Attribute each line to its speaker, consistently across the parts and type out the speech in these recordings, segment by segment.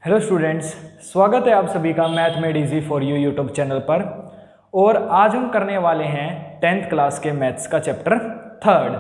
Speaker 1: Hello students, स्वागत है आप सभी का math made easy for you YouTube channel पर। और आज हम करने वाले हैं 10th क्लास के मैथ्स का चैप्टर 3।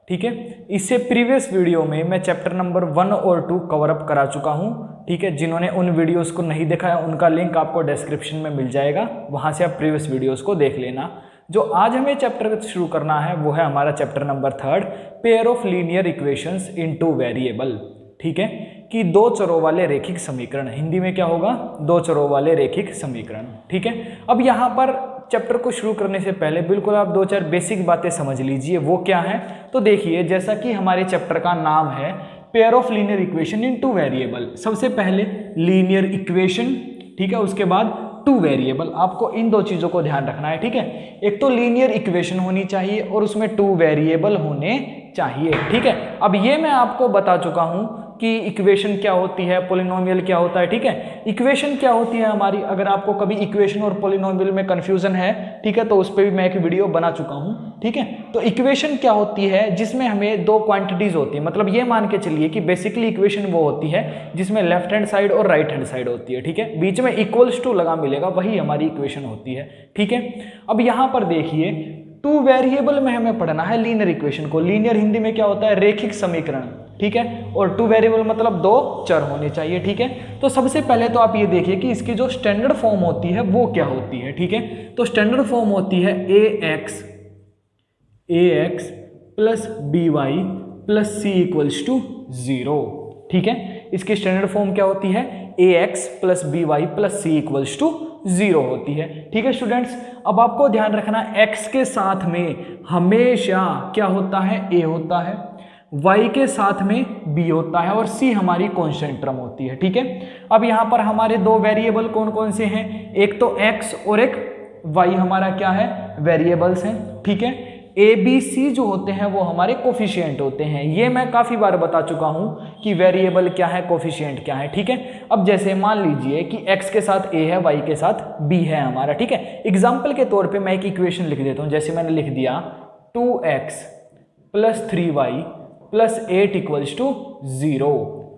Speaker 1: ठीक है, इससे प्रीवियस वीडियो में मैं चैप्टर नंबर 1 और 2 कवर अप करा चुका हूं। ठीक है, जिन्होंने उन वीडियोस को नहीं देखा है उनका लिंक आपको डिस्क्रिप्शन में मिल जाएगा, वहां से आप प्रीवियस वीडियोस को देख लेना। जो आज हमें चैप्टर शुरू करना है वो है हमारा chapter number 3, pair of linear equations in two variable. ठीक है, कि दो चरों वाले रेखिक समीकरण, हिंदी में क्या होगा, दो चरों वाले रेखिक समीकरण। ठीक है, अब यहाँ पर चैप्टर को शुरू करने से पहले बिल्कुल आप दो चार बेसिक बातें समझ लीजिए, वो क्या है। तो देखिए, जैसा कि हमारे चैप्टर का नाम है pair of linear equation in two variable, सबसे पहले लीनियर इक्वेशन, ठीक है, उसके बाद टू वेरिएबल। आपको इन दो चीजों को ध्यान रखना है। ठीक है, एक तो लीनियर इक्वेशन होनी चाहिए और उसमें टू वेरिएबल होने चाहिए। ठीक है, अब ये मैं आपको बता चुका हूं कि इक्वेशन क्या होती है, पॉलिनोमियल क्या होता है। ठीक है, इक्वेशन क्या होती है हमारी, अगर आपको कभी इक्वेशन और पॉलिनोमियल में कंफ्यूजन है, ठीक है, तो उस पर भी मैं एक वीडियो बना चुका हूं। ठीक है, तो इक्वेशन क्या होती है, जिसमें हमें दो क्वांटिटीज होती है, मतलब ये मान के चलिए कि बेसिकली इक्वेशन वो होती है जिसमें लेफ्ट हैंड साइड और राइट हैंड साइड होती है। ठीक है, बीच में इक्वल्स टू लगा मिलेगा, वही हमारी इक्वेशन होती है। ठीक है, अब यहां पर देखिए, टू वेरिएबल में हमें पढ़ना है लीनियर इक्वेशन को। लीनियर हिंदी में क्या होता है, रेखिक समीकरण। ठीक है, और टू वेरिएबल मतलब दो चर होने चाहिए। ठीक है, तो सबसे पहले तो आप ये देखिए कि इसकी जो स्टैंडर्ड फॉर्म होती है वो क्या होती है। ठीक है, तो स्टैंडर्ड फॉर्म होती है ax plus by plus c equals to 0। ठीक है, इसकी स्टैंडर्ड फॉर्म क्या होती है, ax plus by plus c equals to 0 होती है। ठीक है स्टूडेंट्स, अब आपको ध्यान रखना, x के साथ में हमेशा क्या होता है, a होता है, y के साथ में b होता है और c हमारी कांस्टेंट टर्म होती है। ठीक है, अब यहां पर हमारे दो वेरिएबल कौन कौन से हैं, एक तो x और एक y हमारा क्या है, वेरिएबल्स हैं। ठीक है, a b c जो होते हैं वो हमारे कोफिशिएंट होते हैं। ये मैं काफी बार बता चुका हूं कि वेरिएबल क्या है, कोफिशिएंट क्या है। ठीक है, अब जैसे मान लीजिए कि x के साथ a है, y के साथ b है हमारा। ठीक है, एग्जाम्पल के तौर पे मैं एक इक्वेशन लिख देता हूं, जैसे मैंने लिख दिया 2x plus 3y plus 8 equals to 0।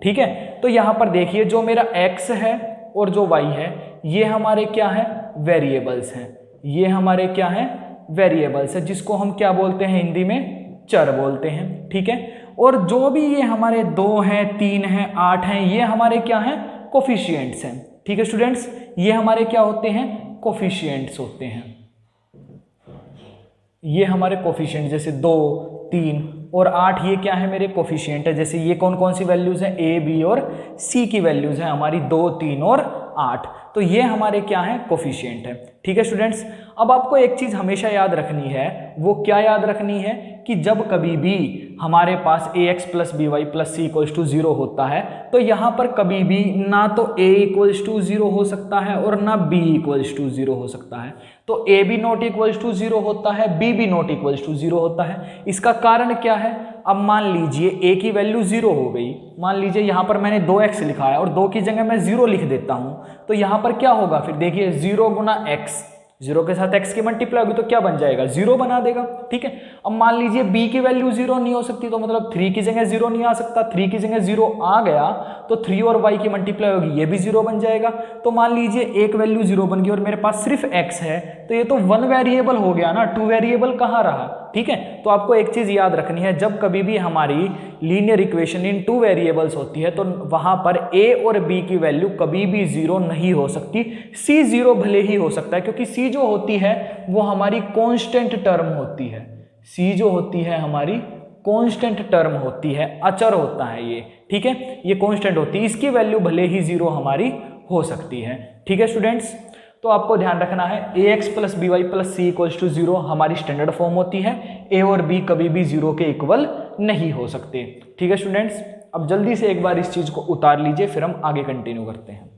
Speaker 1: ठीक है, तो यहां पर देखिए, जो मेरा x है और जो y है ये हमारे क्या है, वेरिएबल्स हैं। ये हमारे क्या है, वेरिएबल्स है, जिसको हम क्या बोलते हैं हिंदी में, चर बोलते हैं। ठीक है, और जो भी ये हमारे 2 हैं, 3 हैं, 8 हैं, ये हमारे क्या हैं, कोफिशिएंट्स हैं। ठीक है स्टूडेंट्स, ये हमारे क्या होते हैं, कोफिशिएंट्स होते हैं। ये हमारे कोफिशिएंट, जैसे 2, 3 और 8, ये क्या है, मेरे कोफिशिएंट है। जैसे ये कौन कौन सी वैल्यूज हैं, a b और c की वैल्यूज हैं हमारी 2, 3 और 8, तो ये हमारे क्या है, कोफिशिएंट है। ठीक है स्टूडेंट्स, अब आपको एक चीज हमेशा याद रखनी है, वो क्या याद रखनी है कि जब कभी भी हमारे पास ax plus by plus c equals to 0 होता है, तो यहां पर कभी भी ना तो a इक्वल्स टू 0 हो सकता है और ना b इक्वल्स टू 0 हो सकता है। तो a भी नॉट इक्वल्स टू 0 होता है, b भी नॉट इक्वल्स टू 0 होता है। इसका कारण क्या है, अब मान लीजिए a की वैल्यू 0 हो गई, मान लीजिए यहां पर मैंने 2x लिखा है और 2 की जगह मैं 0 लिख देता हूं, तो यहां पर क्या होगा, फिर देखिए 0 गुना x, 0 के साथ x की मल्टीप्लाई होगी तो क्या बन जाएगा, 0 बना देगा। ठीक है, अब मान लीजिए b की वैल्यू 0 नहीं हो सकती, तो मतलब 3 की जगह 0 नहीं आ सकता, 3 की जगह 0 आ गया तो 3 और y की मल्टीप्लाई होगी, ये भी 0 बन जाएगा। तो मान लीजिए एक वैल्यू 0 बन गई और मेरे पास सिर्फ x है, तो ये तो 1 वेरिएबल हो गया ना, 2 वेरिएबल कहाँ रहा। ठीक है, तो आपको एक चीज याद रखनी है, जब कभी भी हमारी लीनियर इक्वेशन इन 2 वेरिएबल्स होती है तो वहां पर a और b की वैल्यू कभी भी 0 नहीं हो सकती। c 0 भले ही हो सकता है, क्योंकि c जो होती है वो हमारी कांस्टेंट टर्म होती है। c जो होती है हमारी कांस्टेंट टर्म होती है, अचर होता है ये। ठीक है, ये कांस्टेंट होती है, इसकी वैल्यू भले ही 0 हमारी हो सकती है। ठीक है स्टूडेंट्स, तो आपको ध्यान रखना है ax plus by plus c equals to 0 हमारी स्टैंडर्ड फॉर्म होती है, a और b कभी भी 0 के इक्वल नहीं हो सकते। ठीक है स्टूडेंट्स, अब जल्दी से एक बार इस चीज को उतार लीजिए, फिर हम आगे कंटिन्यू करते हैं।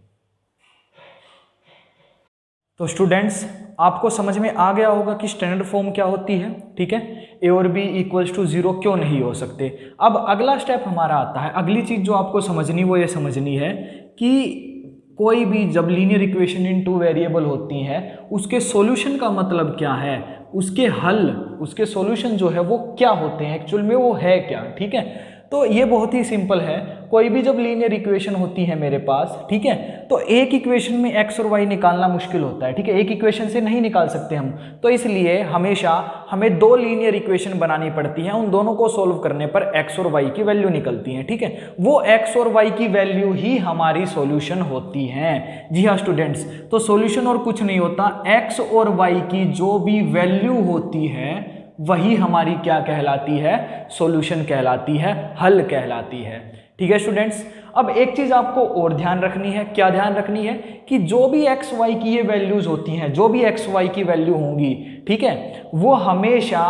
Speaker 1: तो स्टूडेंट्स, आपको समझ में आ गया होगा कि स्टैंडर्ड फॉर्म क्या होती है। ठीक है, a और b इक्वल्स टू 0 क्यों नहीं हो सकते। अब अगला स्टेप हमारा आता है, अगली चीज जो आपको समझनी वो ये समझनी है कि कोई भी जब लीनियर इक्वेशन इन 2 वेरिएबल होती हैं, उसके सॉल्यूशन का मतलब क्या है, उसके हल, उसके सॉल्यूशन जो है वो क्या होते हैं, एक्चुअल में वो है क्या। ठीक है, तो ये बहुत ही सिंपल है, कोई भी जब लीनियर इक्वेशन होती है मेरे पास, ठीक है, तो एक इक्वेशन में x और y निकालना मुश्किल होता है, ठीक है, एक इक्वेशन से नहीं निकाल सकते हम, तो इसलिए हमेशा हमें दो लीनियर इक्वेशन बनानी पड़ती है, उन दोनों को सोल्व करने पर x और y की वैल्यू निकलती है, ठीक है, वो x और y की वैल्यू ही हमारी सॉल्यूशन होती है। जी हाँ स्टूडेंट्स, तो सॉल्यूशन और कुछ नहीं होता, x और y की जो भी वैल्यू होती है वही हमारी क्या कहलाती है, सॉल्यूशन कहलाती है, हल कहलाती है। ठीक है स्टूडेंट्स, अब एक चीज आपको और ध्यान रखनी है, क्या ध्यान रखनी है कि जो भी एक्स वाई की ये वैल्यूज होती हैं, जो भी एक्स वाई की वैल्यू होंगी, ठीक है, वो हमेशा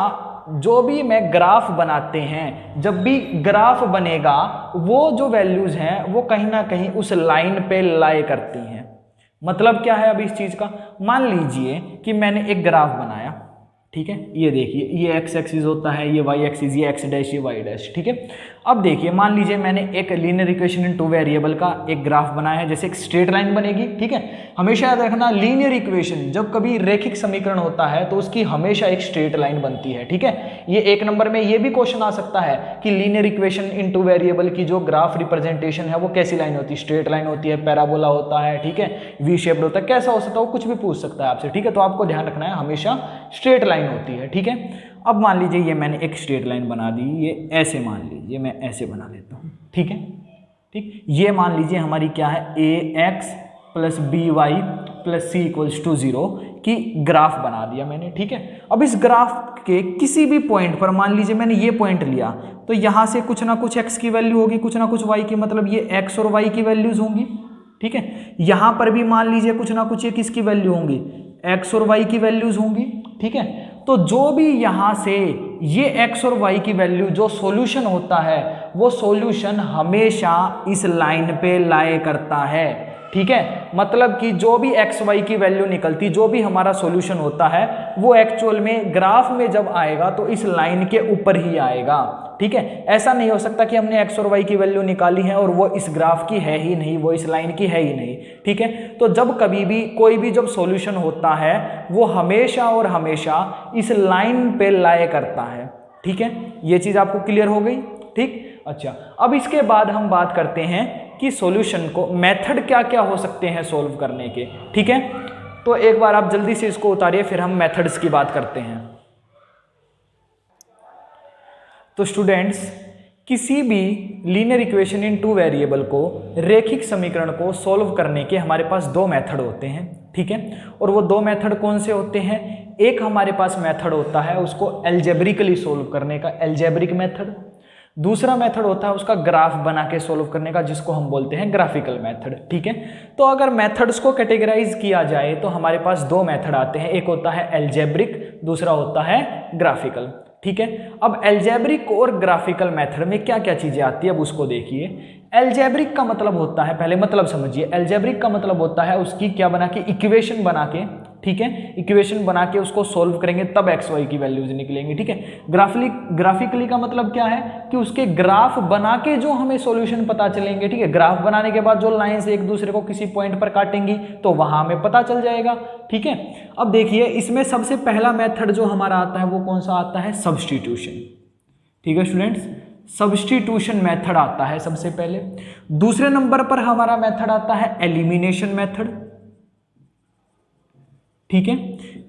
Speaker 1: जो भी मैं ग्राफ बनाते हैं, जब भी ग्राफ बनेगा वो जो वैल्यूज हैं वो कहीं ना कहीं उस लाइन पे लाई करती हैं। मतलब क्या है अब इस चीज का, मान लीजिए कि मैंने एक ग्राफ बनाया, ठीक है, ये देखिए, ये एक्स एक्सिस होता है, ये वाई एक्सिस, ये एक्स डैश, ये वाई डैश, ठीक है। अब देखिए, मान लीजिए मैंने एक linear equation in two variable का एक ग्राफ बनाया है, जैसे एक स्ट्रेट लाइन बनेगी, ठीक है। हमेशा याद रखना, लीनियर इक्वेशन जब कभी रेखिक समीकरण होता है तो उसकी हमेशा एक स्ट्रेट लाइन बनती है, ठीक है। ये एक नंबर में ये भी क्वेश्चन आ सकता है कि linear equation in two variable की जो ग्राफ रिप्रेजेंटेशन है वो कैसी लाइन होती है, स्ट्रेट लाइन होती है, पैराबोला होता है, ठीक है, वी शेप्ड होता है, कैसा हो सकता है, वो कुछ भी पूछ सकता है आपसे, ठीक है। तो आपको ध्यान रखना है हमेशा स्ट्रेट लाइन होती है, ठीक है। अब मान लीजिए ये मैंने एक स्ट्रेट लाइन बना दी, ये ऐसे मान लीजिए, मैं ऐसे बना लेता हूँ, ठीक है, ठीक, ये मान लीजिए हमारी क्या है, A X plus B Y plus C equals to 0 की ग्राफ बना दिया मैंने, ठीक है। अब इस ग्राफ के किसी भी पॉइंट पर, मान लीजिए मैंने ये पॉइंट लिया, तो यहाँ से कुछ ना कुछ x की वैल्यू होगी, कुछ ना कुछ y की, मतलब ये x और y की वैल्यूज होंगी, ठीक है। यहाँ पर भी मान लीजिए कुछ ना कुछ ये किसकी वैल्यू होंगी, x और y की वैल्यूज होंगी, ठीक है। तो जो भी यहाँ से ये x और y की वैल्यू जो सॉल्यूशन होता है, वो सॉल्यूशन हमेशा इस लाइन पे लाए करता है, ठीक है। मतलब कि जो भी एक्स वाई की वैल्यू निकलती, जो भी हमारा सॉल्यूशन होता है, वो एक्चुअल में ग्राफ में जब आएगा तो इस लाइन के ऊपर ही आएगा, ठीक है। ऐसा नहीं हो सकता कि हमने एक्स और वाई की वैल्यू निकाली है और वो इस ग्राफ की है ही नहीं, वो इस लाइन की है ही नहीं, ठीक है। तो जब कभी भी कोई भी जब सॉल्यूशन होता है वो हमेशा और हमेशा इस लाइन पे लाए करता है, ठीक है। ये चीज आपको क्लियर हो गई, ठीक। अच्छा, अब इसके बाद हम बात करते हैं कि सॉल्यूशन को मेथड क्या क्या हो सकते हैं सॉल्व करने के, ठीक है। तो एक बार आप जल्दी से इसको उतारिए, फिर हम मेथड्स की बात करते हैं। तो स्टूडेंट्स, किसी भी linear equation in two variable को, रेखिक समीकरण को सॉल्व करने के हमारे पास दो मेथड होते हैं, ठीक है। और वो दो मेथड कौन से होते हैं, एक हमारे पास मेथड होता है उसको एल्जेब्रिकली सॉल्व करने का, एल्जेब्रिक मेथड। दूसरा मेथड होता है उसका ग्राफ बना के सॉल्व करने का, जिसको हम बोलते हैं ग्राफिकल मेथड, ठीक है। तो अगर मेथड्स को कैटेगराइज किया जाए तो हमारे पास दो मेथड आते हैं, एक होता है एल्जेब्रिक, दूसरा होता है ग्राफिकल, ठीक है। अब एल्जेब्रिक और ग्राफिकल मेथड में क्या क्या चीजें आती है, अब उसको देखिए। एल्जेब्रिक का मतलब होता है, पहले मतलब समझिए, एल्जेब्रिक का मतलब होता है उसकी क्या बना के, इक्वेशन बना के, ठीक है, इक्वेशन बना के उसको सॉल्व करेंगे तब एक्स वाई की वैल्यूज निकलेंगी, ठीक है। ग्राफिकली का मतलब क्या है कि उसके ग्राफ बना के जो हमें सॉल्यूशन पता चलेंगे, ठीक है। ग्राफ बनाने के बाद जो लाइंस एक दूसरे को किसी पॉइंट पर काटेंगी तो वहां हमें पता चल जाएगा, ठीक है। अब देखिए, इसमें सबसे पहला मेथड जो हमारा आता है वो कौन सा आता है, सब्स्टिट्यूशन, ठीक है स्टूडेंट्स, सब्स्टिट्यूशन मेथड आता है सबसे पहले। दूसरे नंबर पर हमारा मेथड आता है एलिमिनेशन मेथड, ठीक है।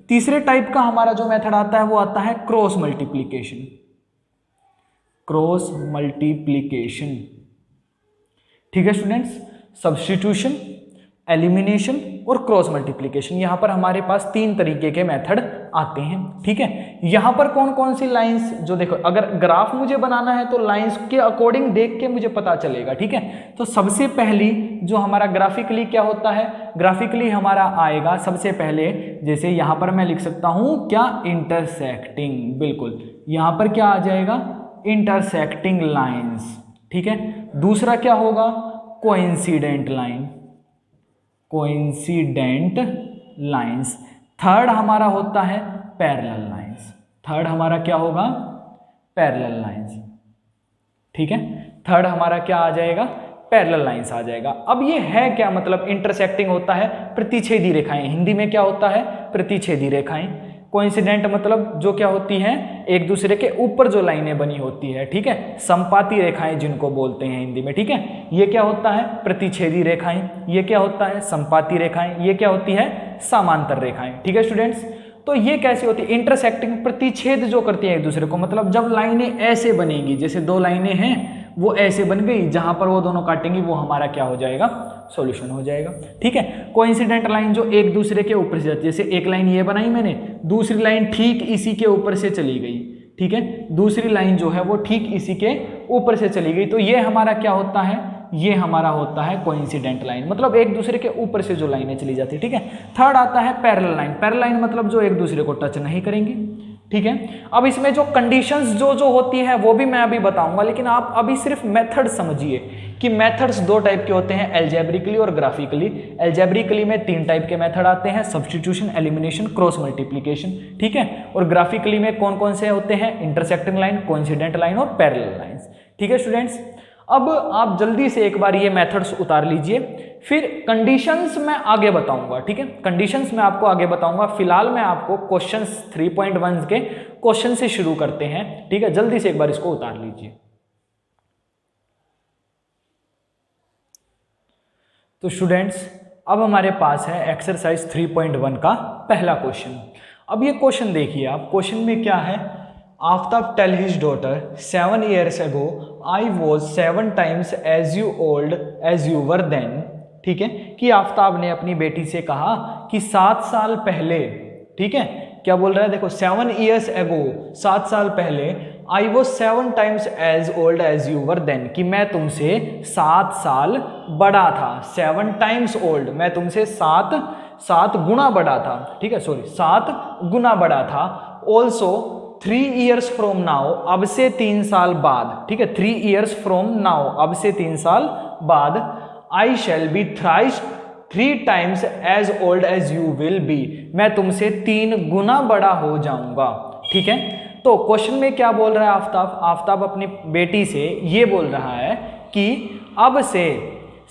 Speaker 1: तीसरे टाइप का हमारा जो मेथड आता है वो आता है क्रॉस मल्टीप्लिकेशन, क्रॉस मल्टीप्लिकेशन, ठीक है स्टूडेंट्स। सब्स्टिट्यूशन, एलिमिनेशन और क्रॉस मल्टीप्लिकेशन, यहां पर हमारे पास तीन तरीके के मेथड आते हैं, ठीक है। यहां पर कौन कौन सी लाइंस, जो देखो, अगर ग्राफ मुझे बनाना है तो लाइंस के अकॉर्डिंग देख के मुझे पता चलेगा, ठीक है। तो सबसे पहली जो हमारा ग्राफिकली क्या होता है, ग्राफिकली हमारा आएगा सबसे पहले, जैसे यहां पर मैं लिख सकता हूं क्या, इंटरसेक्टिंग, बिल्कुल यहां पर क्या आ जाएगा, इंटरसेक्टिंग लाइंस, ठीक है। दूसरा क्या होगा, coincident line, coincident lines. Third हमारा होता है पैरेलल लाइंस, थर्ड हमारा क्या होगा, पैरेलल लाइंस, ठीक है। थर्ड हमारा क्या आ जाएगा, पैरेलल लाइंस आ जाएगा। अब ये है क्या, मतलब इंटरसेक्टिंग होता है प्रतिच्छेदी रेखाएं, हिंदी में क्या होता है, प्रतिच्छेदी रेखाएं। कोइंसिडेंट मतलब जो क्या होती है, एक दूसरे के ऊपर जो लाइनें बनी होती है, ठीक है, समपाती रेखाएं जिनको बोलते हैं हिंदी में, ठीक है। ये क्या होता है, प्रतिच्छेदी रेखाएं, ये क्या होता है, समपाती रेखाएं, ये क्या होती है, समांतर रेखाएं, ठीक है स्टूडेंट्स। तो ये कैसी होती है, इंटरसेक्टिंग, प्रतिच्छेद जो करती है एक दूसरे को, मतलब जब लाइनें ऐसे बनेगी, जैसे दो लाइनें हैं वो ऐसे बन गई, जहां पर वो दोनों काटेंगी वो हमारा क्या हो जाएगा, सॉल्यूशन हो जाएगा, ठीक है। कोइंसिडेंट लाइन जो एक दूसरे के ऊपर से जाती है, जैसे एक लाइन ये बनाई मैंने, दूसरी लाइन ठीक इसी के ऊपर से चली गई, ठीक है, दूसरी लाइन जो है वो ठीक इसी के ऊपर से चली गई, तो ये हमारा क्या होता है, ये हमारा होता है कोइंसिडेंट लाइन, मतलब एक दूसरे के ऊपर से जो लाइनें चली जाती है, ठीक है। थर्ड आता है पैरेलल लाइन, पैरेलल लाइन मतलब जो एक दूसरे को टच नहीं करेंगे, ठीक है। अब इसमें जो कंडीशंस जो होती है वो भी मैं अभी बताऊंगा, लेकिन आप अभी सिर्फ मेथड समझिए कि मेथड्स दो टाइप के होते हैं, एल्जेब्रिकली और ग्राफिकली। एल्जेब्रिकली में 3 टाइप के मेथड आते हैं, सब्स्टिट्यूशन, एलिमिनेशन, क्रॉस मल्टीप्लिकेशन, ठीक है। और ग्राफिकली में कौन कौन से होते हैं, इंटरसेक्टिंग लाइन, कोइंसिडेंट लाइन और पैरेलल लाइंस, ठीक है स्टूडेंट्स। अब आप जल्दी से एक बार ये मेथड्स उतार लीजिए, फिर कंडीशंस मैं आगे बताऊंगा, ठीक है, कंडीशंस मैं आपको आगे बताऊंगा। फिलहाल मैं आपको क्वेश्चंस 3.1 के क्वेश्चन से शुरू करते हैं, ठीक है, जल्दी से एक बार इसको उतार लीजिए। तो स्टूडेंट्स अब हमारे पास है एक्सरसाइज 3.1 का पहला क्वेश्चन। अब ये क्वेश्चन देखिए आप, क्वेश्चन में क्या है, Aftab tell his daughter 7 years ago I was 7 times as you old as you were then, ठीक है, कि आफ्ताब ने अपनी बेटी से कहा कि 7 साल पहले, ठीक है, क्या बोल रहा है, देखो 7 years ago, 7 साल पहले, I was 7 times as old as you were then, कि मैं तुमसे 7 साल बड़ा था, 7 times old, मैं तुमसे 7 गुना बड़ा था, ठीक है, सॉरी 7 गुना बड़ा था। ऑल्सो 3 years from now, अब से 3 साल बाद, ठीक है, 3 years from now, अब से 3 साल बाद, I shall be thrice 3 times as old as you will be, मैं तुमसे 3 गुना बड़ा हो जाऊंगा, ठीक है। तो क्वेश्चन में क्या बोल रहा है आफ्ताब, आफ्ताब अपनी बेटी से ये बोल रहा है कि अब से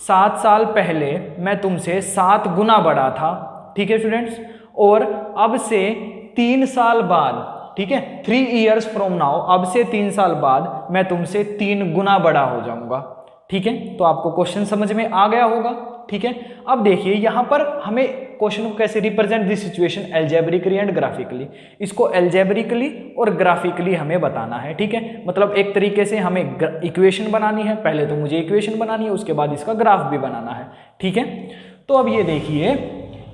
Speaker 1: 7 साल पहले मैं तुमसे 7 गुना बड़ा था, ठीक है स्टूडेंट्स, और अब से 3 साल बाद, ठीक है, 3 years from now, अब से 3 साल बाद मैं तुमसे 3 गुना बड़ा हो जाऊंगा, ठीक है। तो आपको क्वेश्चन समझ में आ गया होगा, ठीक है। अब देखिए यहां पर हमें क्वेश्चन को कैसे represent this situation, algebraically and graphically, इसको एल्जेब्रिकली और ग्राफिकली हमें बताना है, ठीक है। मतलब एक तरीके से हमें इक्वेशन बनानी है, पहले तो मुझे इक्वेशन बनानी है, उसके बाद इसका ग्राफ भी बनाना है, ठीक है। तो अब ये देखिए,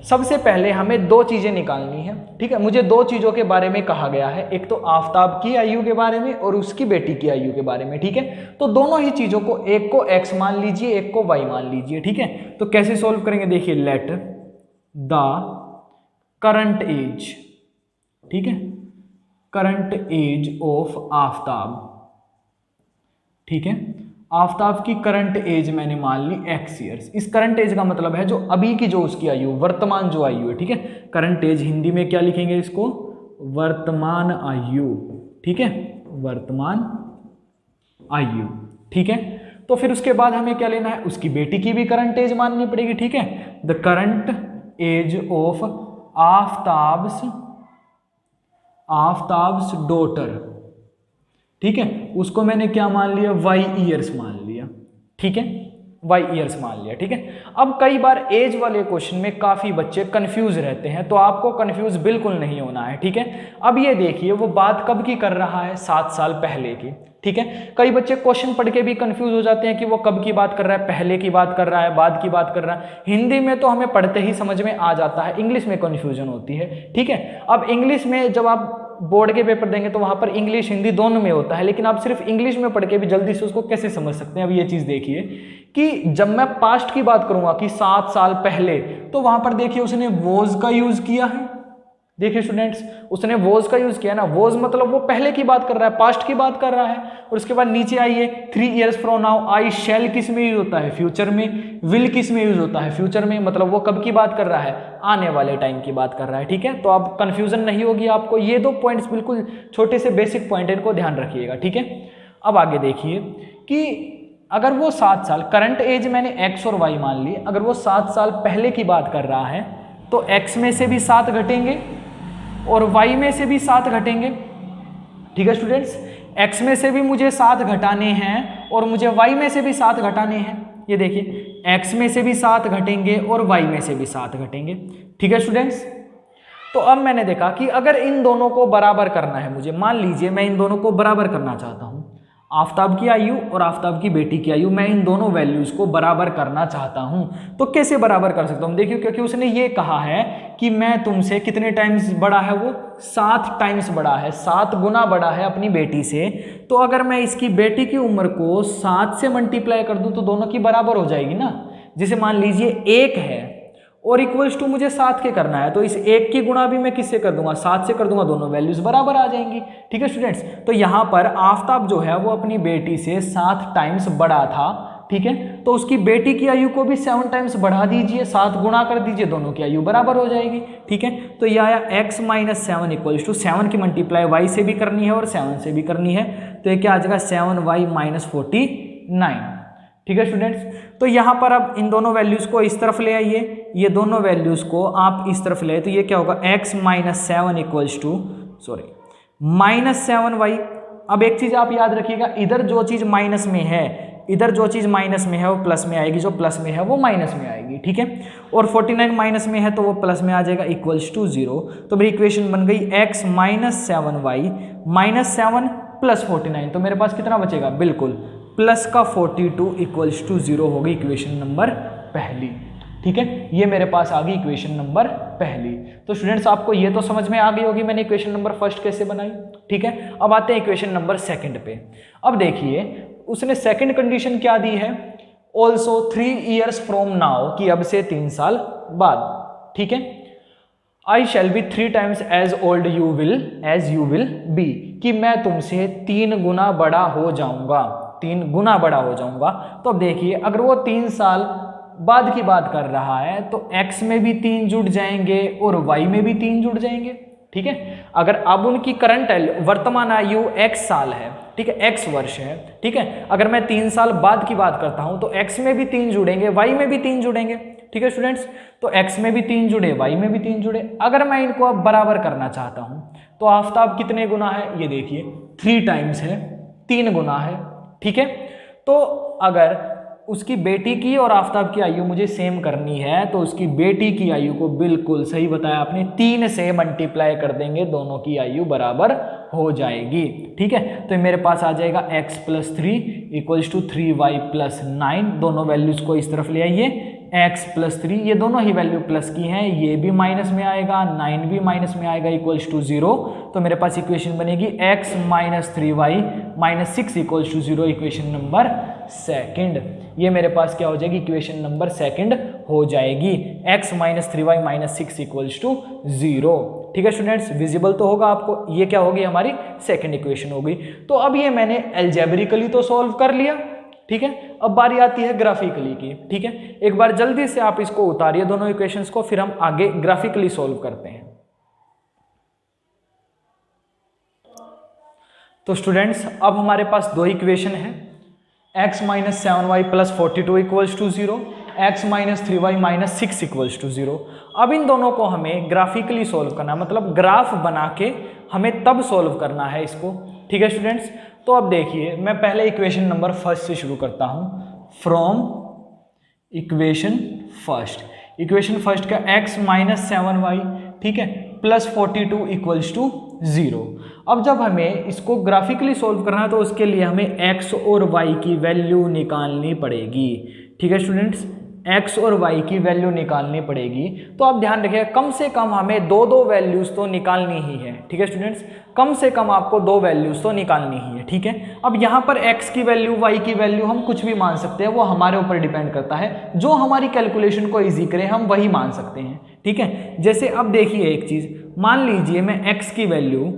Speaker 1: सबसे पहले हमें 2 चीजें निकालनी है, ठीक है। मुझे 2 चीजों के बारे में कहा गया है, एक तो आफ्ताब की आयु के बारे में और उसकी बेटी की आयु के बारे में, ठीक है। तो दोनों ही चीजों को, एक को x मान लीजिए, एक को y मान लीजिए, ठीक है। तो कैसे सॉल्व करेंगे, देखिए, लेट द करंट एज, ठीक है, करंट एज ऑफ आफ्ताब, ठीक है, आफ्ताब की करंट एज मैंने मान ली x years। इस करंट एज का मतलब है जो अभी की जो उसकी आयु, वर्तमान जो आयु है, ठीक है। करंट एज हिंदी में क्या लिखेंगे इसको, वर्तमान आयु, ठीक है, वर्तमान आयु, ठीक है। तो फिर उसके बाद हमें क्या लेना है, उसकी बेटी की भी करंट एज माननी पड़ेगी, ठीक है। The current age of Aftab's daughter, ठीक है, उसको मैंने क्या मान लिया, y years मान लिया, ठीक है, y years मान लिया, ठीक है। अब कई बार एज वाले क्वेश्चन में काफी बच्चे कंफ्यूज रहते हैं, तो आपको कंफ्यूज बिल्कुल नहीं होना है, ठीक है। अब ये देखिए वो बात कब की कर रहा है, 7 साल पहले की, ठीक है। कई बच्चे क्वेश्चन पढ़ के भी कंफ्यूज हो जाते हैं कि वो कब की बात कर रहा है, पहले की बात कर रहा है, बाद की बात कर रहा है। हिंदी में तो हमें पढ़ते ही समझ में आ जाता है, इंग्लिश में कंफ्यूजन होती है, ठीक है। अब इंग्लिश में जब आप बोर्ड के पेपर देंगे तो वहां पर इंग्लिश हिंदी दोनों में होता है, लेकिन आप सिर्फ इंग्लिश में पढ़ के भी जल्दी से उसको कैसे समझ सकते हैं। अब ये चीज देखिए कि जब मैं पास्ट की बात करूंगा कि 7 साल पहले, तो वहां पर देखिए उसने वॉज का यूज किया है, देखिए स्टूडेंट्स, उसने वॉज का यूज किया ना, वॉज मतलब वो पहले की बात कर रहा है, पास्ट की बात कर रहा है। और उसके बाद नीचे आइए, 3 years from now, आई शैल किस में यूज होता है, फ्यूचर में। विल किस में यूज होता है, फ्यूचर में, मतलब वो कब की बात कर रहा है, आने वाले टाइम की बात कर रहा है, ठीक है। तो आप कंफ्यूजन नहीं होगी आपको, ये 2 पॉइंट्स बिल्कुल छोटे से बेसिक पॉइंट है, इनको ध्यान रखिएगा, ठीक है। अब आगे देखिए कि अगर वो 7 साल, करंट एज मैंने x और y मान ली, अगर वो 7 साल पहले की बात कर रहा है तो x में से भी 7 घटेंगे, और y में से भी 7 घटेंगे। ठीक है स्टूडेंट्स, x में से भी मुझे 7 घटाने हैं और मुझे y में से भी 7 घटाने हैं। ये देखिए, x में से भी 7 घटेंगे और y में से भी 7 घटेंगे। ठीक है स्टूडेंट्स, तो अब मैंने देखा कि अगर इन दोनों को बराबर करना है मुझे, मान लीजिए मैं इन दोनों को बराबर करना चाहता हूं, आफताब की आयु और आफताब की बेटी की आयु, मैं इन दोनों वैल्यूज को बराबर करना चाहता हूं, तो कैसे बराबर कर सकता हूं? देखिए, क्योंकि उसने ये कहा है कि मैं तुमसे कितने टाइम्स बड़ा है, वो 7 टाइम्स बड़ा है, 7 गुना बड़ा है अपनी बेटी से। तो अगर मैं इसकी बेटी की उम्र को 7 से मल्टीप्लाई कर दूं तो दोनों की बराबर हो जाएगी ना। जैसे मान लीजिए 1 है और इक्वल्स टू मुझे 7 के करना है, तो इस 1 की गुणा भी मैं किससे कर दूंगा? 7 से कर दूंगा, दोनों वैल्यूज बराबर आ जाएंगी। ठीक है स्टूडेंट्स, तो यहाँ पर आफताब जो है वो अपनी बेटी से 7 टाइम्स बड़ा था। ठीक है, तो उसकी बेटी की आयु को भी 7 टाइम्स बढ़ा दीजिए, 7 गुणा कर दीजिए, दोनों की आयु बराबर हो जाएगी। ठीक है, तो यह आया x माइनस 7 इक्वल्स टू 7 की मल्टीप्लाई y से भी करनी है और 7 से भी करनी है, तो ये क्या आ जाएगा? 7y minus 49। ठीक है स्टूडेंट्स, तो यहाँ पर अब इन दोनों वैल्यूज को इस तरफ ले आइए, ये दोनों वैल्यूज को आप इस तरफ ले आइए, तो ये क्या होगा? x minus 7 equals to minus 7y। अब एक चीज आप याद रखिएगा, इधर जो चीज माइनस में है, इधर जो चीज माइनस में है वो प्लस में आएगी, जो प्लस में है वो माइनस में आएगी। ठीक है, और 49 माइनस में है तो वो प्लस में आ जाएगा, इक्वल्स टू 0। तो मेरी इक्वेशन बन गई x minus 7y minus 7 plus 49। तो मेरे पास कितना बचेगा? बिल्कुल प्लस का 42 इक्वल्स टू 0 होगी इक्वेशन नंबर पहली। ठीक है, ये मेरे पास आ गई इक्वेशन नंबर पहली। तो स्टूडेंट्स, आपको ये तो समझ में आ गई होगी मैंने इक्वेशन नंबर फर्स्ट कैसे बनाई। ठीक है, अब आते हैं इक्वेशन नंबर सेकंड पे। अब देखिए, उसने सेकंड कंडीशन क्या दी है? ऑल्सो 3 ईयर्स फ्रॉम नाउ, कि अब से 3 साल बाद। ठीक है, I shall be 3 times as old you will be, कि मैं तुमसे 3 गुना बड़ा हो जाऊंगा, 3 गुना बड़ा हो जाऊंगा। तो अब देखिए, अगर वो 3 साल बाद की बात कर रहा है तो x में भी 3 जुड़ जाएंगे और y में भी 3 जुड़ जाएंगे। ठीक है, अगर अब उनकी करंट वर्तमान आयु x साल है, ठीक है, x वर्ष है। ठीक है, अगर मैं 3 साल बाद की बात करता हूं तो x में भी 3 जुड़ेंगे, y में भी 3 जुड़ेंगे। ठीक है स्टूडेंट्स, तो x में भी 3 जुड़े, y में भी 3 जुड़े। अगर मैं इनको अब बराबर करना चाहता हूं तो आफताब कितने गुना है? ये देखिए 3 टाइम्स है, 3 गुना है। ठीक है, तो अगर उसकी बेटी की और आफताब की आयु मुझे सेम करनी है तो उसकी बेटी की आयु को, बिल्कुल सही बताया आपने, 3 से मल्टीप्लाई कर देंगे, दोनों की आयु बराबर हो जाएगी। ठीक है, तो मेरे पास आ जाएगा x plus 3 equals to 3y plus 9। दोनों वैल्यूज को इस तरफ ले आइए, x प्लस 3, ये दोनों ही वैल्यू प्लस की हैं, ये भी माइनस में आएगा, 9 भी माइनस में आएगा, इक्वल्स टू 0। तो मेरे पास इक्वेशन बनेगी x minus 3y minus 6 equals to 0, equation number second. ये मेरे पास क्या हो जाएगी? इक्वेशन नंबर सेकंड हो जाएगी, x minus 3y minus 6 equals to 0। ठीक है स्टूडेंट्स, विजिबल तो होगा आपको, ये क्या होगी? हमारी सेकंड इक्वेशन हो गई। तो अब ये मैंने एल्जेब्रिकली तो सॉल्व कर लिया। ठीक है, अब बारी आती है ग्राफिकली की। ठीक है, एक बार जल्दी से आप इसको उतारिए दोनों इक्वेशंस को, फिर हम आगे ग्राफिकली सॉल्व करते हैं। तो स्टूडेंट्स, अब हमारे पास 2 इक्वेशन है, x minus 7y plus 42 equals to 0, x minus 3y minus 6 equals to 0। अब इन दोनों को हमें ग्राफिकली सॉल्व करना, मतलब ग्राफ बना के हमें तब सॉल्व करना है इसको। ठीक है स्टूडेंट्स, तो अब देखिए, मैं पहले इक्वेशन नंबर फर्स्ट से शुरू करता हूं। From equation first, equation first का x माइनस 7y, ठीक है, प्लस 42 इक्वल्स टू 0। अब जब हमें इसको ग्राफिकली सॉल्व करना है तो उसके लिए हमें x और y की वैल्यू निकालनी पड़ेगी। ठीक है स्टूडेंट्स, x और y की वैल्यू निकालनी पड़ेगी। तो आप ध्यान रखिएगा, कम से कम हमें 2 वैल्यूज तो निकालनी ही है। ठीक है स्टूडेंट्स, कम से कम आपको 2 वैल्यूज तो निकालनी ही है। ठीक है, अब यहाँ पर x की वैल्यू, y की वैल्यू हम कुछ भी मान सकते हैं, वो हमारे ऊपर डिपेंड करता है। जो हमारी कैलकुलेशन को ईजी करे हम वही मान सकते हैं। ठीक है, जैसे अब देखिए एक चीज, मान लीजिए मैं x की वैल्यू,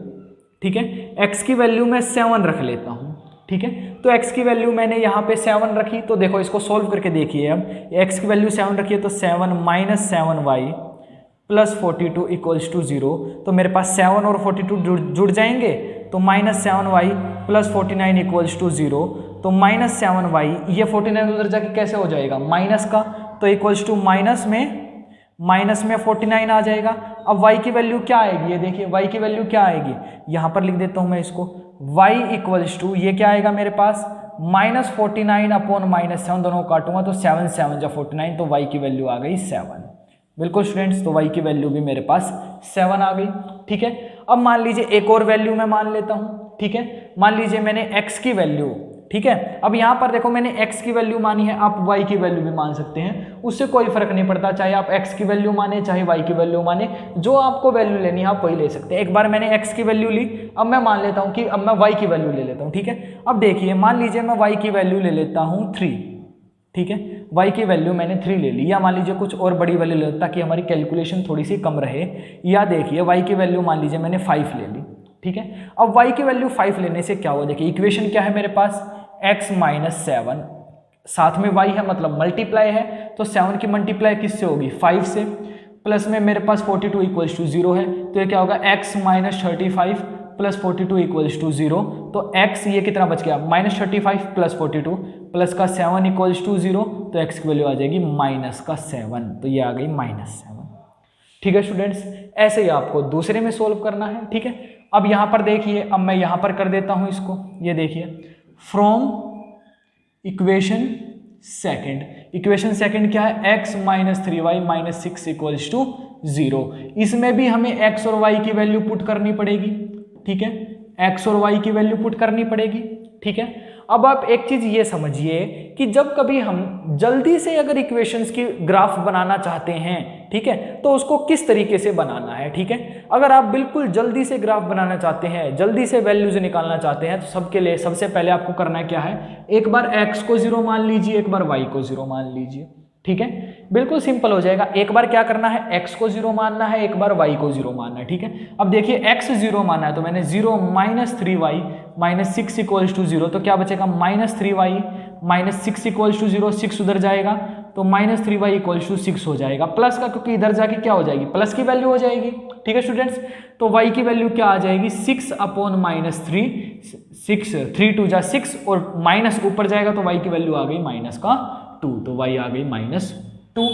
Speaker 1: ठीक है, x की वैल्यू मैं 7 रख लेता हूँ। ठीक है, तो x की वैल्यू मैंने यहाँ पे 7 रखी, तो देखो इसको सोल्व करके देखिए। अब x की वैल्यू 7 रखी है तो 7 minus 7y plus 42 equals to 0। तो मेरे पास 7 और 42 जुड़ जाएंगे, तो minus 7y plus 49 equals to 0। तो माइनस 7y, ये 49 उधर जाके कैसे हो जाएगा? माइनस का, तो इक्वल्स टू माइनस में माइनस में 49 आ जाएगा। अब y की वैल्यू क्या आएगी, ये देखिए y की वैल्यू क्या आएगी, यहाँ पर लिख देता हूँ मैं इसको, y इक्वल्स टू ये क्या आएगा मेरे पास -49 अपॉन -7, दोनों को काटूंगा तो 7 7 जा 49, तो y की वैल्यू आ गई 7। बिल्कुल स्टूडेंट्स, तो y की वैल्यू भी मेरे पास 7 आ गई। ठीक है, अब मान लीजिए एक और वैल्यू मैं मान लेता हूँ। ठीक है, मान लीजिए मैंने x की वैल्यू, ठीक है, अब यहाँ पर देखो मैंने x की वैल्यू मानी है, आप y की वैल्यू भी मान सकते हैं, उससे कोई फर्क नहीं पड़ता, चाहे आप x की वैल्यू माने चाहे y की वैल्यू माने, जो आपको वैल्यू लेनी है आप वही ले सकते हैं। एक बार मैंने x की वैल्यू ली, अब मैं मान लेता हूँ कि अब मैं y की वैल्यू ले लेता हूँ। ठीक है, अब देखिए मान लीजिए मैं y की वैल्यू ले लेता हूँ 3। ठीक है, y की वैल्यू मैंने 3 ले ली, या मान लीजिए कुछ और बड़ी वैल्यू ले ताकि हमारी कैलकुलेशन थोड़ी सी कम रहे, या देखिए y की वैल्यू मान लीजिए मैंने 5 ले ली। ठीक है, अब y की वैल्यू 5 लेने से क्या हुआ, देखिए इक्वेशन क्या है मेरे पास, x - 7, साथ में y है मतलब मल्टीप्लाई है, तो 7 की मल्टीप्लाई किससे होगी 5 से, प्लस में मेरे पास 42 इक्वल्स टू 0 है, तो ये क्या होगा x - 35 प्लस 42 इक्वल्स टू 0, तो x ये कितना बच गया -35 प्लस 42 प्लस का 7 इक्वल्स टू 0, तो x की वैल्यू आ जाएगी -7, तो ये आ गई -7। ठीक है स्टूडेंट्स, ऐसे ही आपको दूसरे में सोल्व करना है। ठीक है, अब यहाँ पर देखिए, अब मैं यहाँ पर कर देता हूँ इसको, ये देखिए फ्रॉम इक्वेशन सेकंड क्या है, x - 3y - 6 इक्वल्स टू 0। इसमें भी हमें x और y की वैल्यू पुट करनी पड़ेगी। ठीक है, x और y की वैल्यू पुट करनी पड़ेगी। ठीक है, अब आप एक चीज ये समझिए कि जब कभी हम जल्दी से अगर इक्वेशंस की ग्राफ बनाना चाहते हैं, ठीक है, तो उसको किस तरीके से बनाना है। ठीक है, अगर आप बिल्कुल जल्दी से ग्राफ बनाना चाहते हैं, जल्दी से वैल्यूज निकालना चाहते हैं, तो सबके लिए सबसे पहले आपको करना क्या है, एक बार x को 0 मान लीजिए, एक बार y को 0 मान लीजिए। ठीक है, बिल्कुल सिंपल हो जाएगा। एक बार क्या करना है, x को 0 मानना है, एक बार y को 0 मानना है। ठीक है, अब देखिए x 0 मानना है, तो मैंने 0 - 3y - 6 इक्वल्स टू 0, तो क्या बचेगा -3y - 6 इक्वल्स टू 0, 6 उधर जाएगा तो -3y इक्वल्स टू 6 हो जाएगा, प्लस का क्योंकि इधर जाके क्या हो जाएगी, प्लस की वैल्यू हो जाएगी। ठीक है स्टूडेंट्स, तो y की वैल्यू क्या आ जाएगी 6 अपॉन -3, 6 3 2 जा 6, और माइनस ऊपर जाएगा तो y की वैल्यू आ गई -2, तो y आ गई -2।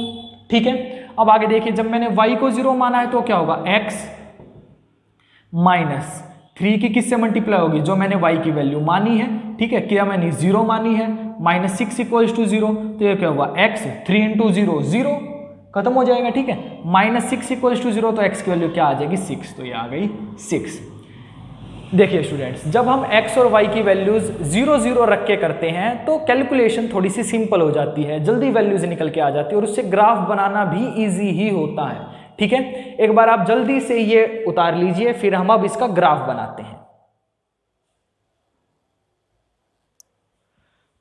Speaker 1: ठीक है, अब आगे देखिए, जब मैंने y को 0 माना है तो क्या होगा, x -3 की किससे मल्टीप्लाई होगी, जो मैंने y की वैल्यू मानी है। ठीक है, क्या मैंने 0 मानी है, -6 इक्वल्स टू 0, तो ये क्या होगा x 3 × 0 0, खत्म हो जाएगा। ठीक है, -6 इक्वल्स टू 0, तो x की वैल्यू क्या आ जाएगी 6, तो ये आ गई 6। देखिए स्टूडेंट्स, जब हम x और y की वैल्यूज 0 0 रख के करते हैं तो कैलकुलेशन थोड़ी सी सिंपल हो जाती है, जल्दी वैल्यूज निकल के आ जाती है, और उससे ग्राफ बनाना भी इजी ही होता है। ठीक है, एक बार आप जल्दी से ये उतार लीजिए, फिर हम अब इसका ग्राफ बनाते हैं।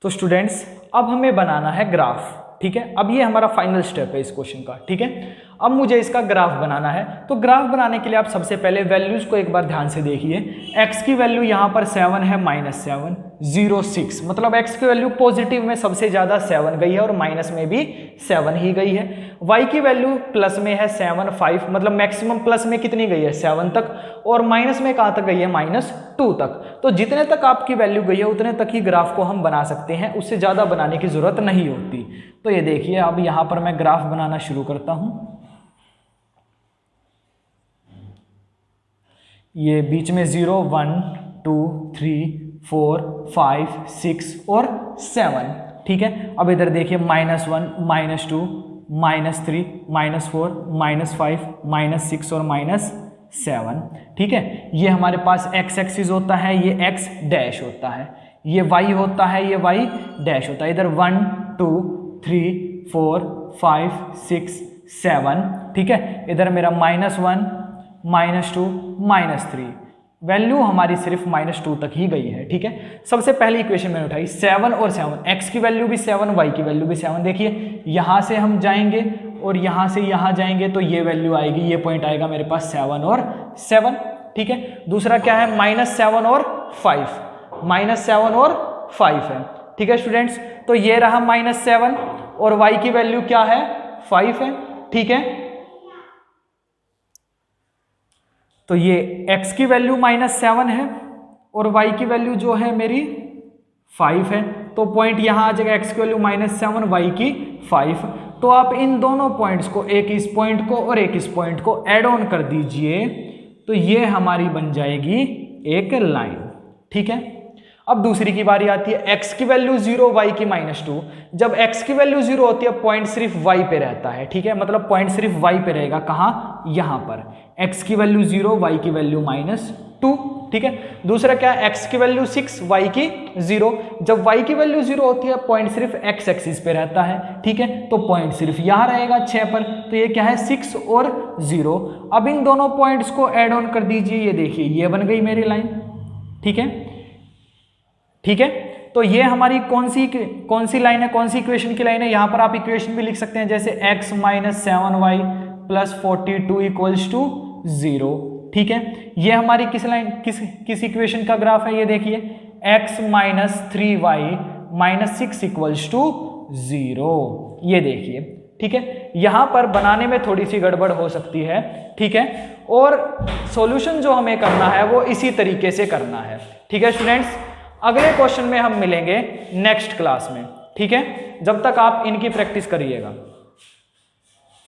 Speaker 1: तो स्टूडेंट्स, अब हमें बनाना है ग्राफ। ठीक है, अब ये हमारा फाइनल स्टेप है इस क्वेश्चन का। ठीक है, अब मुझे इसका ग्राफ बनाना है, तो ग्राफ बनाने के लिए आप सबसे पहले वैल्यूज को एक बार ध्यान से देखिए। x की वैल्यू यहाँ पर 7 है, -7 0 6, मतलब x की वैल्यू पॉजिटिव में सबसे ज्यादा 7 गई है और माइनस में भी 7 ही गई है। y की वैल्यू प्लस में है 7 5, मतलब मैक्सिमम प्लस में कितनी गई है 7 तक, और माइनस में कहाँ तक गई है -2 तक। तो जितने तक आपकी वैल्यू गई है उतने तक ही ग्राफ को हम बना सकते हैं, उससे ज्यादा बनाने की जरूरत नहीं होती। तो ये देखिए, अब यहाँ पर मैं ग्राफ बनाना शुरू करता हूँ। ये बीच में 0 1 2 3 4 5 6 और 7। ठीक है, अब इधर देखिए -1 -2 -3 -4 -5 -6 और -7। ठीक है, ये हमारे पास x एक्सिस होता है, ये x डैश होता है, ये y होता है, ये y डैश होता है। इधर 1 2 3 4 5 6 7। ठीक है, इधर मेरा -1 -2 -3, वैल्यू हमारी सिर्फ -2 तक ही गई है। ठीक है, सबसे पहली इक्वेशन मैंने उठाई 7 और 7, x की वैल्यू भी 7 y की वैल्यू भी 7। देखिए यहाँ से हम जाएंगे और यहाँ से यहाँ जाएंगे तो ये वैल्यू आएगी, ये पॉइंट आएगा मेरे पास 7 और 7। ठीक है, दूसरा क्या है -7 और 5, -7 और 5 है। ठीक है स्टूडेंट्स, तो ये रहा -7 और y की वैल्यू क्या है 5 है। ठीक है, तो ये x की वैल्यू -7 है और y की वैल्यू जो है मेरी 5 है, तो पॉइंट यहाँ आ जाएगा x की वैल्यू -7 y की 5। तो आप इन दोनों पॉइंट्स को, एक इस पॉइंट को और एक इस पॉइंट को ऐड ऑन कर दीजिए, तो ये हमारी बन जाएगी एक लाइन। ठीक है, अब दूसरी की बारी आती है, x की वैल्यू 0 y की -2। जब x की वैल्यू 0 होती है पॉइंट सिर्फ y पे रहता है। ठीक है, मतलब पॉइंट सिर्फ y पे रहेगा, कहाँ, यहां पर। x की वैल्यू 0 y की वैल्यू -2। ठीक है, दूसरा क्या है, x की वैल्यू 6 y की 0। जब y की वैल्यू 0 होती है पॉइंट सिर्फ x एक्सिस पे रहता है। ठीक है, तो पॉइंट सिर्फ यहां रहेगा 6 पर, तो ये क्या है 6 और 0। अब इन दोनों पॉइंट्स को ऐड ऑन कर दीजिए, ये देखिए ये बन गई मेरी लाइन। ठीक है, ठीक है, तो ये हमारी कौन सी लाइन है, कौन सी इक्वेशन की लाइन है। यहां पर आप इक्वेशन भी लिख सकते हैं, जैसे x - 7y + 42 = 0। ठीक है, ये हमारी किस लाइन, किस इक्वेशन का ग्राफ है, ये देखिए x - 3y - 6 = 0। ये देखिए। ठीक है, यहां पर बनाने में थोड़ी सी गड़बड़ हो सकती है। ठीक है, और सॉल्यूशन जो हमें करना है वो इसी तरीके से करना है। ठीक है स्टूडेंट्स, अगले क्वेश्चन में हम मिलेंगे नेक्स्ट क्लास में। ठीक है, जब तक आप इनकी प्रैक्टिस करिएगा।